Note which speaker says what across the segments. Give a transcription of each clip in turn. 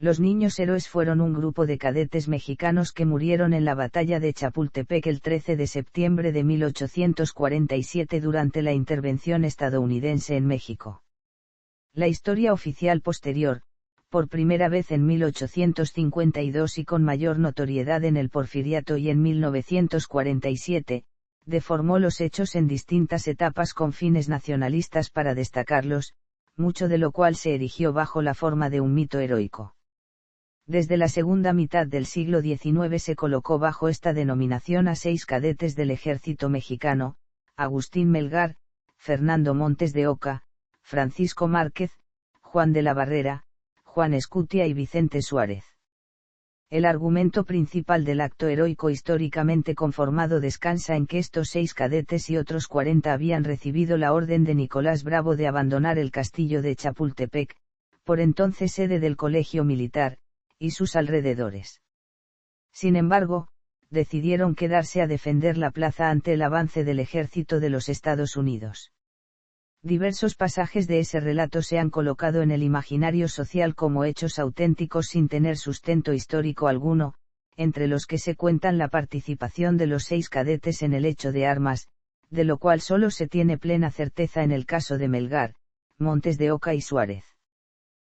Speaker 1: Los niños héroes fueron un grupo de cadetes mexicanos que murieron en la batalla de Chapultepec el 13 de septiembre de 1847 durante la intervención estadounidense en México. La historia oficial posterior, por primera vez en 1852 y con mayor notoriedad en el Porfiriato y en 1947, deformó los hechos en distintas etapas con fines nacionalistas para destacarlos, mucho de lo cual se erigió bajo la forma de un mito heroico. Desde la segunda mitad del siglo XIX se colocó bajo esta denominación a 6 cadetes del ejército mexicano: Agustín Melgar, Fernando Montes de Oca, Francisco Márquez, Juan de la Barrera, Juan Escutia y Vicente Suárez. El argumento principal del acto heroico históricamente conformado descansa en que estos 6 cadetes y otros 40 habían recibido la orden de Nicolás Bravo de abandonar el castillo de Chapultepec, por entonces sede del Colegio Militar, y sus alrededores. Sin embargo, decidieron quedarse a defender la plaza ante el avance del ejército de los Estados Unidos. Diversos pasajes de ese relato se han colocado en el imaginario social como hechos auténticos sin tener sustento histórico alguno, entre los que se cuentan la participación de los 6 cadetes en el hecho de armas, de lo cual solo se tiene plena certeza en el caso de Melgar, Montes de Oca y Suárez.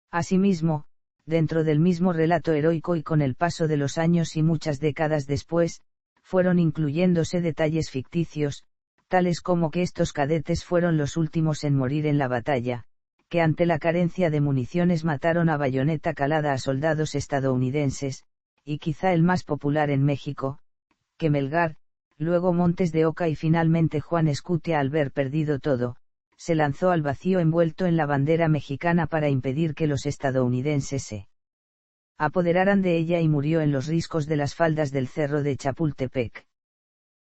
Speaker 1: Asimismo, dentro del mismo relato heroico y con el paso de los años y muchas décadas después, fueron incluyéndose detalles ficticios, tales como que estos cadetes fueron los últimos en morir en la batalla, que ante la carencia de municiones mataron a bayoneta calada a soldados estadounidenses, y quizá el más popular en México, que Melgar, luego Montes de Oca y finalmente Juan Escutia, al ver perdido todo, se lanzó al vacío envuelto en la bandera mexicana para impedir que los estadounidenses se apoderaran de ella y murió en los riscos de las faldas del cerro de Chapultepec.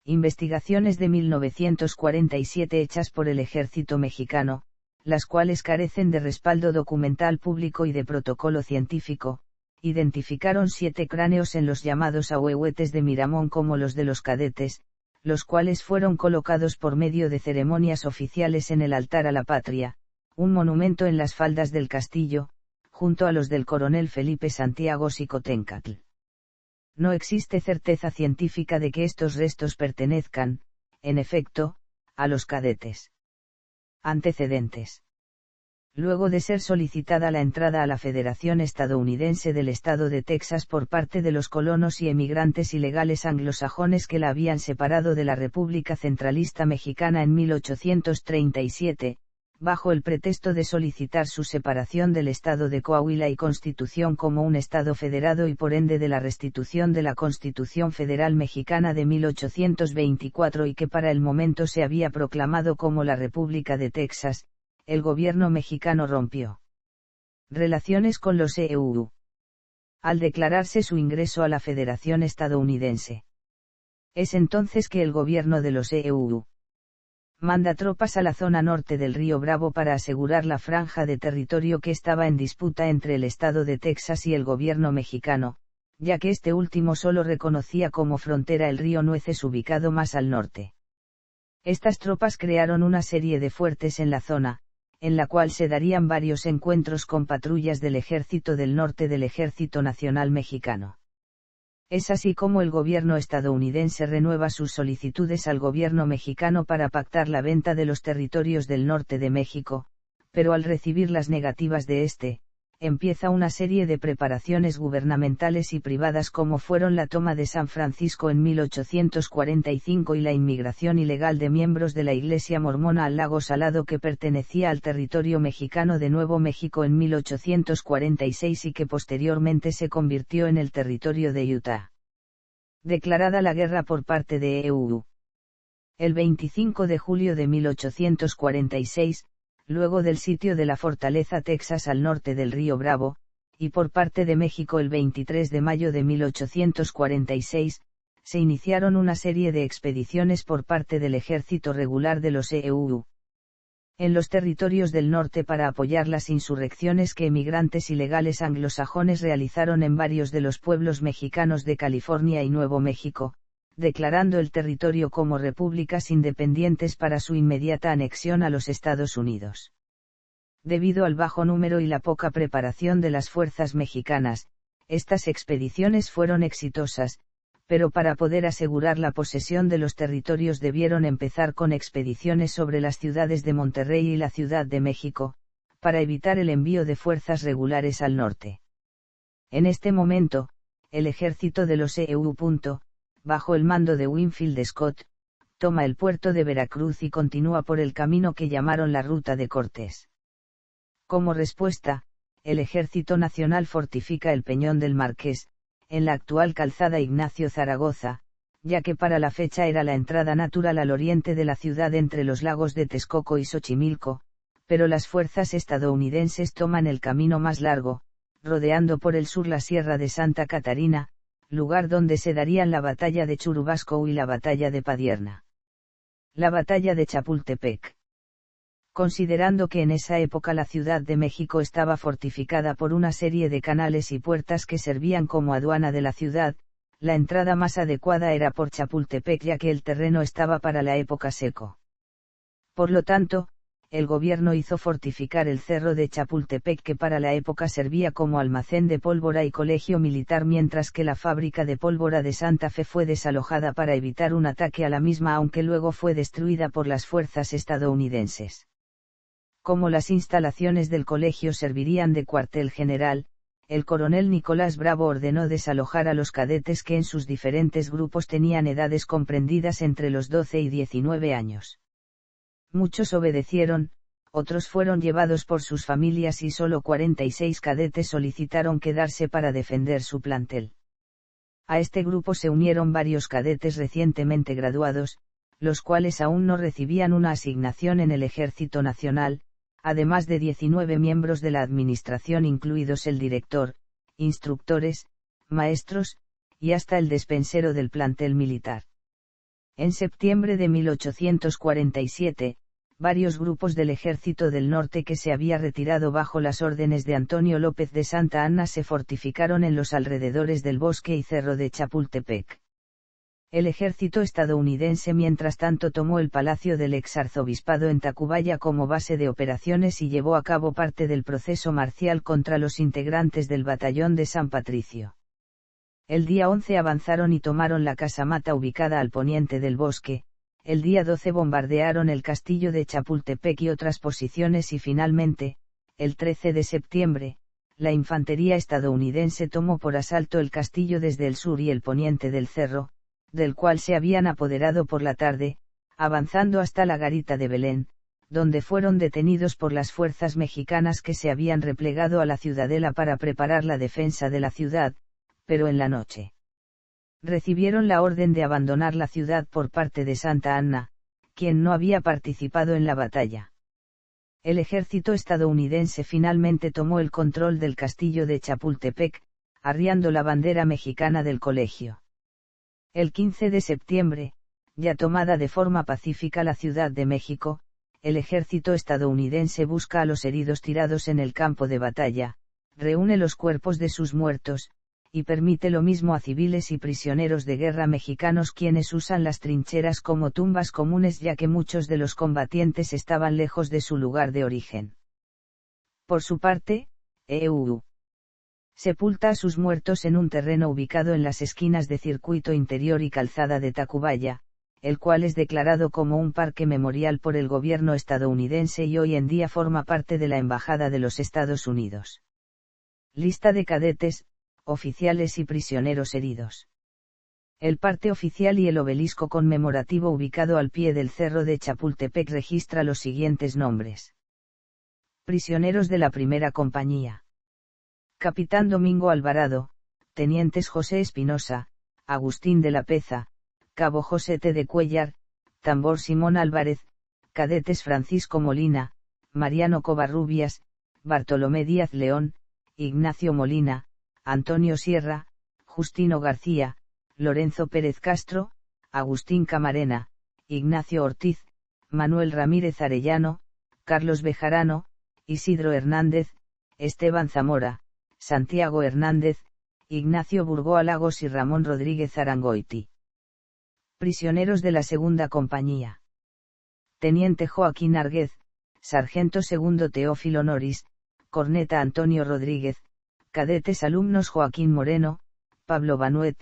Speaker 1: Investigaciones de 1947 hechas por el ejército mexicano, las cuales carecen de respaldo documental público y de protocolo científico, identificaron 7 cráneos en los llamados ahuehuetes de Miramón como los de los cadetes, los cuales fueron colocados por medio de ceremonias oficiales en el altar a la patria, un monumento en las faldas del castillo, junto a los del coronel Felipe Santiago Xicoténcatl. No existe certeza científica de que estos restos pertenezcan, en efecto, a los cadetes. Antecedentes. Luego de ser solicitada la entrada a la Federación Estadounidense del Estado de Texas por parte de los colonos y emigrantes ilegales anglosajones que la habían separado de la República Centralista Mexicana en 1837, bajo el pretexto de solicitar su separación del Estado de Coahuila y constitución como un Estado federado y por ende de la restitución de la Constitución Federal Mexicana de 1824 y que para el momento se había proclamado como la República de Texas, el gobierno mexicano rompió relaciones con los EUU. Al declararse su ingreso a la Federación Estadounidense. Es entonces que el gobierno de los EUU manda tropas a la zona norte del río Bravo para asegurar la franja de territorio que estaba en disputa entre el estado de Texas y el gobierno mexicano, ya que este último solo reconocía como frontera el río Nueces ubicado más al norte. Estas tropas crearon una serie de fuertes en la zona, en la cual se darían varios encuentros con patrullas del Ejército del Norte del Ejército Nacional Mexicano. Es así como el gobierno estadounidense renueva sus solicitudes al gobierno mexicano para pactar la venta de los territorios del norte de México, pero al recibir las negativas de este, empieza una serie de preparaciones gubernamentales y privadas como fueron la toma de San Francisco en 1845 y la inmigración ilegal de miembros de la Iglesia mormona al lago Salado que pertenecía al territorio mexicano de Nuevo México en 1846 y que posteriormente se convirtió en el territorio de Utah. Declarada la guerra por parte de EUU. El 25 de julio de 1846, luego del sitio de la fortaleza Texas al norte del río Bravo, y por parte de México el 23 de mayo de 1846, se iniciaron una serie de expediciones por parte del ejército regular de los EUU en los territorios del norte para apoyar las insurrecciones que emigrantes ilegales anglosajones realizaron en varios de los pueblos mexicanos de California y Nuevo México, declarando el territorio como repúblicas independientes para su inmediata anexión a los Estados Unidos. Debido al bajo número y la poca preparación de las fuerzas mexicanas, estas expediciones fueron exitosas, pero para poder asegurar la posesión de los territorios debieron empezar con expediciones sobre las ciudades de Monterrey y la Ciudad de México, para evitar el envío de fuerzas regulares al norte. En este momento, el ejército de los EU. Bajo el mando de Winfield Scott, toma el puerto de Veracruz y continúa por el camino que llamaron la Ruta de Cortés. Como respuesta, el Ejército Nacional fortifica el Peñón del Marqués, en la actual calzada Ignacio Zaragoza, ya que para la fecha era la entrada natural al oriente de la ciudad entre los lagos de Texcoco y Xochimilco, pero las fuerzas estadounidenses toman el camino más largo, rodeando por el sur la Sierra de Santa Catarina, lugar donde se darían la batalla de Churubusco y la batalla de Padierna. La batalla de Chapultepec. Considerando que en esa época la Ciudad de México estaba fortificada por una serie de canales y puertas que servían como aduana de la ciudad, la entrada más adecuada era por Chapultepec ya que el terreno estaba para la época seco. Por lo tanto, el gobierno hizo fortificar el cerro de Chapultepec que para la época servía como almacén de pólvora y colegio militar mientras que la fábrica de pólvora de Santa Fe fue desalojada para evitar un ataque a la misma aunque luego fue destruida por las fuerzas estadounidenses. Como las instalaciones del colegio servirían de cuartel general, el coronel Nicolás Bravo ordenó desalojar a los cadetes que en sus diferentes grupos tenían edades comprendidas entre los 12 y 19 años. Muchos obedecieron, otros fueron llevados por sus familias y solo 46 cadetes solicitaron quedarse para defender su plantel. A este grupo se unieron varios cadetes recientemente graduados, los cuales aún no recibían una asignación en el Ejército Nacional, además de 19 miembros de la administración incluidos el director, instructores, maestros, y hasta el despensero del plantel militar. En septiembre de 1847, varios grupos del Ejército del Norte que se había retirado bajo las órdenes de Antonio López de Santa Anna se fortificaron en los alrededores del bosque y cerro de Chapultepec. El ejército estadounidense mientras tanto tomó el palacio del exarzobispado en Tacubaya como base de operaciones y llevó a cabo parte del proceso marcial contra los integrantes del batallón de San Patricio. El día 11 avanzaron y tomaron la casamata ubicada al poniente del bosque, el día 12 bombardearon el castillo de Chapultepec y otras posiciones y finalmente, el 13 de septiembre, la infantería estadounidense tomó por asalto el castillo desde el sur y el poniente del cerro, del cual se habían apoderado por la tarde, avanzando hasta la garita de Belén, donde fueron detenidos por las fuerzas mexicanas que se habían replegado a la ciudadela para preparar la defensa de la ciudad, pero en la noche recibieron la orden de abandonar la ciudad por parte de Santa Anna, quien no había participado en la batalla. El ejército estadounidense finalmente tomó el control del castillo de Chapultepec, arriando la bandera mexicana del colegio. El 15 de septiembre, ya tomada de forma pacífica la Ciudad de México, el ejército estadounidense busca a los heridos tirados en el campo de batalla, reúne los cuerpos de sus muertos, y permite lo mismo a civiles y prisioneros de guerra mexicanos quienes usan las trincheras como tumbas comunes ya que muchos de los combatientes estaban lejos de su lugar de origen. Por su parte, EU. Sepulta a sus muertos en un terreno ubicado en las esquinas de Circuito Interior y Calzada de Tacubaya, el cual es declarado como un parque memorial por el gobierno estadounidense y hoy en día forma parte de la Embajada de los Estados Unidos. Lista de cadetes, oficiales y prisioneros heridos. El parte oficial y el obelisco conmemorativo ubicado al pie del cerro de Chapultepec registra los siguientes nombres. Prisioneros de la Primera Compañía. Capitán Domingo Alvarado, Tenientes José Espinosa, Agustín de la Peza, Cabo José T. de Cuellar, Tambor Simón Álvarez, Cadetes Francisco Molina, Mariano Covarrubias, Bartolomé Díaz León, Ignacio Molina, Antonio Sierra, Justino García, Lorenzo Pérez Castro, Agustín Camarena, Ignacio Ortiz, Manuel Ramírez Arellano, Carlos Bejarano, Isidro Hernández, Esteban Zamora, Santiago Hernández, Ignacio Burgoa Lagos y Ramón Rodríguez Arangoiti. Prisioneros de la Segunda Compañía. Teniente Joaquín Arguez, sargento segundo Teófilo Noris, corneta Antonio Rodríguez, cadetes alumnos Joaquín Moreno, Pablo Banuet,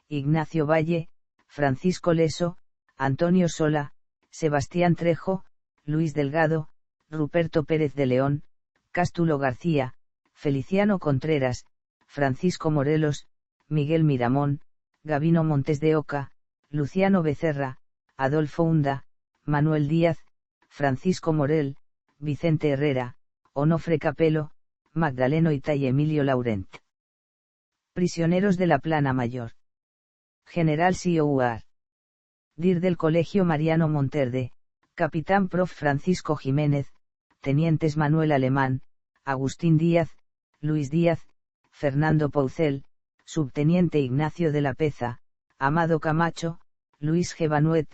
Speaker 1: Ignacio Valle, Francisco Leso, Antonio Sola, Sebastián Trejo, Luis Delgado, Ruperto Pérez de León, Cástulo García, Feliciano Contreras, Francisco Morelos, Miguel Miramón, Gabino Montes de Oca, Luciano Becerra, Adolfo Hunda, Manuel Díaz, Francisco Morel, Vicente Herrera, Onofre Capelo, Magdaleno Ita y Emilio Laurent. Prisioneros de la Plana Mayor. General Siouar. Dir del Colegio Mariano Monterde, Capitán Prof. Francisco Jiménez, Tenientes Manuel Alemán, Agustín Díaz, Luis Díaz, Fernando Poucel, Subteniente Ignacio de la Peza, Amado Camacho, Luis G. Banuet,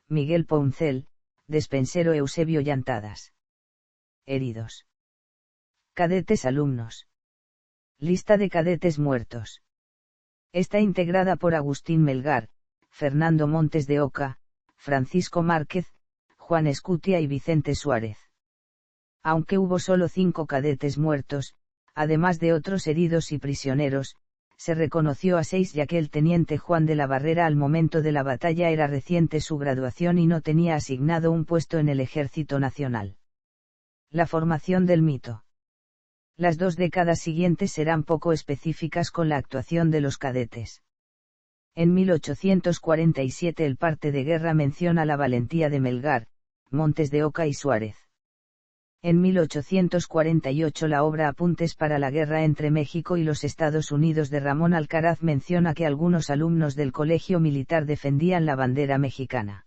Speaker 1: Miguel Pouncel, Despensero Eusebio Llantadas. Heridos. Cadetes alumnos. Lista de cadetes muertos. Está integrada por Agustín Melgar, Fernando Montes de Oca, Francisco Márquez, Juan Escutia y Vicente Suárez. Aunque hubo solo 5 cadetes muertos, además de otros heridos y prisioneros, se reconoció a 6 ya que el teniente Juan de la Barrera al momento de la batalla era reciente su graduación y no tenía asignado un puesto en el Ejército Nacional. La formación del mito. Las 2 décadas siguientes serán poco específicas con la actuación de los cadetes. En 1847 el parte de guerra menciona la valentía de Melgar, Montes de Oca y Suárez. En 1848 la obra Apuntes para la guerra entre México y los Estados Unidos de Ramón Alcaraz menciona que algunos alumnos del colegio militar defendían la bandera mexicana.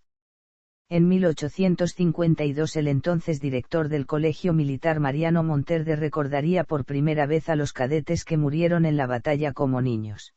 Speaker 1: En 1852 el entonces director del Colegio Militar Mariano Monterde recordaría por primera vez a los cadetes que murieron en la batalla como niños.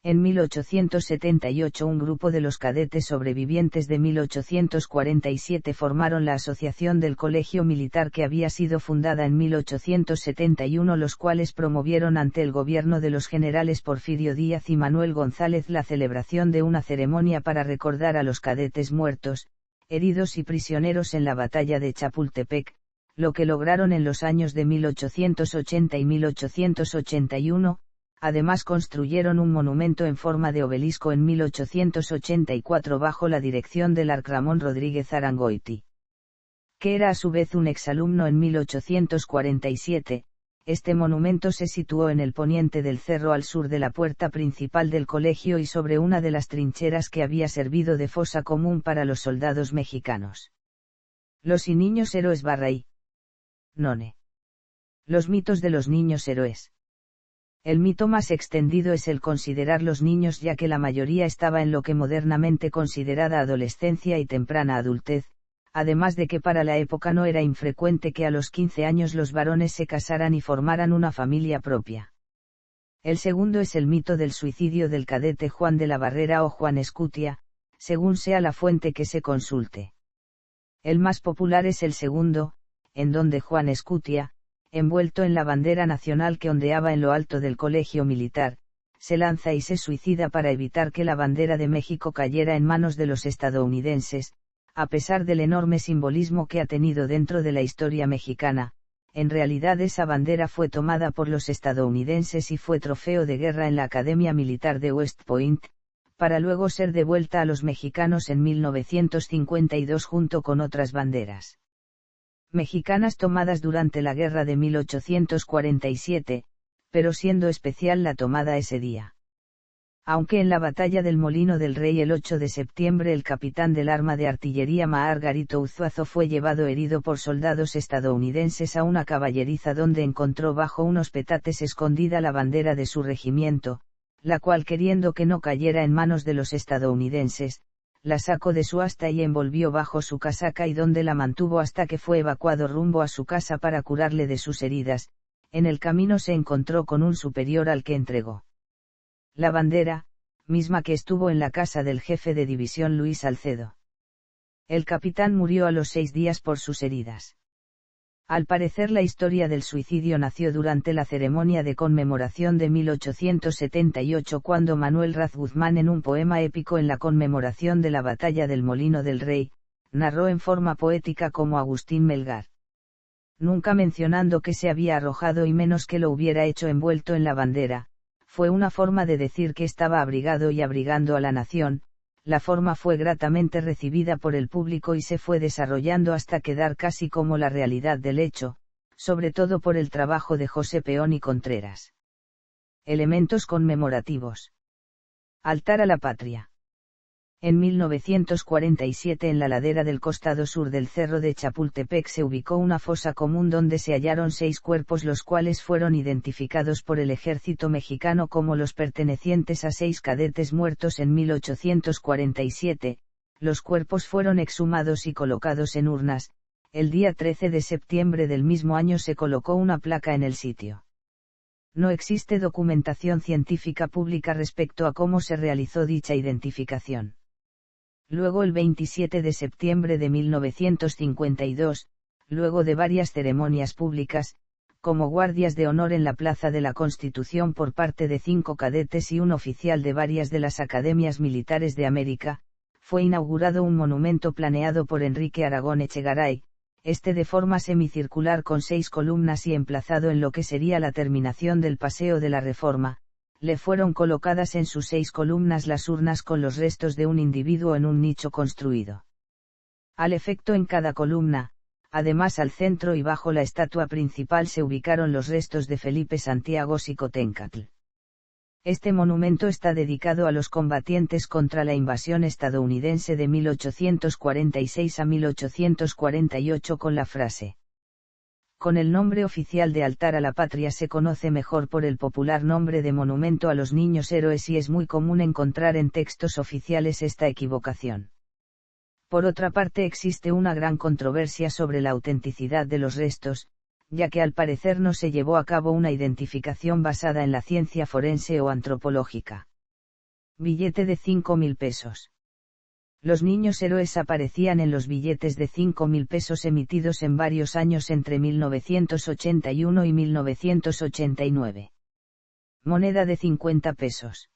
Speaker 1: En 1878 un grupo de los cadetes sobrevivientes de 1847 formaron la Asociación del Colegio Militar que había sido fundada en 1871, los cuales promovieron ante el gobierno de los generales Porfirio Díaz y Manuel González la celebración de una ceremonia para recordar a los cadetes muertos, heridos y prisioneros en la batalla de Chapultepec, lo que lograron en los años de 1880 y 1881. Además construyeron un monumento en forma de obelisco en 1884 bajo la dirección del Arq Ramón Rodríguez Arangoiti, que era a su vez un exalumno en 1847. Este monumento se situó en el poniente del cerro al sur de la puerta principal del colegio y sobre una de las trincheras que había servido de fosa común para los soldados mexicanos. Los y niños héroes /I. None. Los mitos de los niños héroes. El mito más extendido es el considerar los niños, ya que la mayoría estaba en lo que modernamente considerada adolescencia y temprana adultez, además de que para la época no era infrecuente que a los 15 años los varones se casaran y formaran una familia propia. El segundo es el mito del suicidio del cadete Juan de la Barrera o Juan Escutia, según sea la fuente que se consulte. El más popular es el segundo, en donde Juan Escutia, envuelto en la bandera nacional que ondeaba en lo alto del colegio militar, se lanza y se suicida para evitar que la bandera de México cayera en manos de los estadounidenses, a pesar del enorme simbolismo que ha tenido dentro de la historia mexicana. En realidad esa bandera fue tomada por los estadounidenses y fue trofeo de guerra en la Academia Militar de West Point, para luego ser devuelta a los mexicanos en 1952 junto con otras banderas mexicanas tomadas durante la guerra de 1847, pero siendo especial la tomada ese día. Aunque en la batalla del Molino del Rey el 8 de septiembre el capitán del arma de artillería Maar Garito Uzuazo fue llevado herido por soldados estadounidenses a una caballeriza donde encontró bajo unos petates escondida la bandera de su regimiento, la cual, queriendo que no cayera en manos de los estadounidenses, la sacó de su asta y envolvió bajo su casaca y donde la mantuvo hasta que fue evacuado rumbo a su casa para curarle de sus heridas. En el camino se encontró con un superior al que entregó la bandera, misma que estuvo en la casa del jefe de división Luis Salcedo. El capitán murió a los 6 días por sus heridas. Al parecer la historia del suicidio nació durante la ceremonia de conmemoración de 1878 cuando Manuel Raz Guzmán, en un poema épico en la conmemoración de la batalla del Molino del Rey, narró en forma poética cómo Agustín Melgar nunca mencionando que se había arrojado y menos que lo hubiera hecho envuelto en la bandera. Fue una forma de decir que estaba abrigado y abrigando a la nación. La forma fue gratamente recibida por el público y se fue desarrollando hasta quedar casi como la realidad del hecho, sobre todo por el trabajo de José Peón y Contreras. Elementos conmemorativos. Altar a la Patria. En 1947 en la ladera del costado sur del cerro de Chapultepec se ubicó una fosa común donde se hallaron 6 cuerpos, los cuales fueron identificados por el ejército mexicano como los pertenecientes a 6 cadetes muertos en 1847. Los cuerpos fueron exhumados y colocados en urnas. El día 13 de septiembre del mismo año se colocó una placa en el sitio. No existe documentación científica pública respecto a cómo se realizó dicha identificación. Luego el 27 de septiembre de 1952, luego de varias ceremonias públicas, como guardias de honor en la Plaza de la Constitución por parte de 5 cadetes y un oficial de varias de las academias militares de América, fue inaugurado un monumento planeado por Enrique Aragón Echegaray, de forma semicircular con 6 columnas y emplazado en lo que sería la terminación del Paseo de la Reforma. Le fueron colocadas en sus 6 columnas las urnas con los restos de un individuo en un nicho construido. Al efecto, en cada columna, además al centro y bajo la estatua principal, se ubicaron los restos de Felipe Santiago Xicoténcatl. Este monumento está dedicado a los combatientes contra la invasión estadounidense de 1846 a 1848 con la frase: con el nombre oficial de Altar a la Patria se conoce mejor por el popular nombre de Monumento a los Niños Héroes, y es muy común encontrar en textos oficiales esta equivocación. Por otra parte, existe una gran controversia sobre la autenticidad de los restos, ya que al parecer no se llevó a cabo una identificación basada en la ciencia forense o antropológica. Billete de 5.000 pesos. Los niños héroes aparecían en los billetes de 5.000 pesos emitidos en varios años entre 1981 y 1989. Moneda de 50 pesos.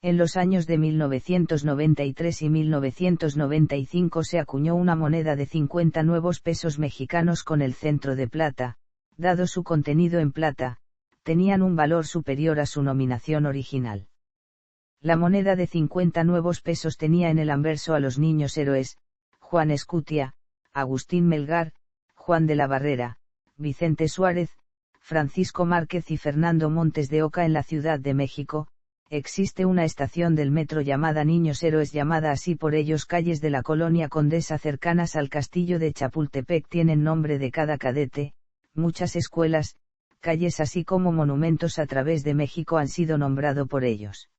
Speaker 1: En los años de 1993 y 1995 se acuñó una moneda de 50 nuevos pesos mexicanos con el centro de plata. Dado su contenido en plata, tenían un valor superior a su nominación original. La moneda de 50 nuevos pesos tenía en el anverso a los niños héroes: Juan Escutia, Agustín Melgar, Juan de la Barrera, Vicente Suárez, Francisco Márquez y Fernando Montes de Oca. En la Ciudad de México, existe una estación del metro llamada Niños Héroes, llamada así por ellos. Calles de la colonia Condesa cercanas al castillo de Chapultepec tienen nombre de cada cadete. Muchas escuelas, calles así como monumentos a través de México han sido nombrados por ellos.